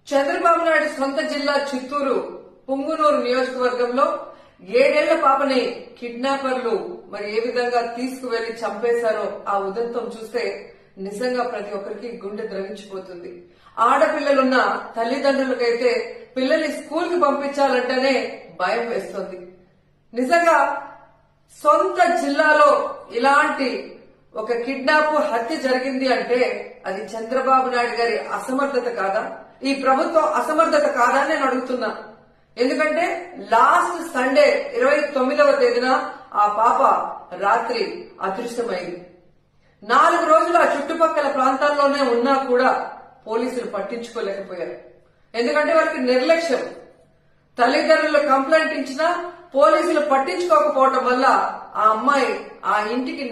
చంద్రబాబు నాయుడు సొంత జిల్లా చిత్తూరు పుంగునూరు నియోజకవర్గంలో 7 ఏళ్ల పాపని కిడ్నాపర్లు మరి ఏ విధంగా తీసుకువెళ్లి చంపేశారో ఆ ఉదంతం చూస్తే నిజంగా ప్రతి ఒక్కరికి గుండె ద్రవించిపోతుంది. ఆడపిల్లలున్న తల్లిదండ్రులకైతే పిల్లల్ని స్కూల్ కి పంపించాలంటేనే భయం వేస్తుంది. నిజంగా సొంత జిల్లాలో ఇలాంటి ఒక కిడ్నాప్ హత్య జరిగింది అంటే అది చంద్రబాబు నాయుడు గారి అసమర్థత కాదా, ఈ ప్రభుత్వం అసమర్థత కాదా అని నేను అడుగుతున్నా. ఎందుకంటే లాస్ట్ సండే 29వ తేదీన ఆ పాప రాత్రి అదృశ్యమైంది. 4 రోజులు ఆ చుట్టుపక్కల ప్రాంతాల్లోనే ఉన్నా కూడా పోలీసులు పట్టించుకోలేకపోయారు. ఎందుకంటే వాళ్ళకి నిర్లక్ష్యం. తల్లిదండ్రులు కంప్లైంట్ ఇచ్చినా పోలీసులు పట్టించుకోకపోవటం వల్ల ఆ అమ్మాయి ఆ ఇంటికి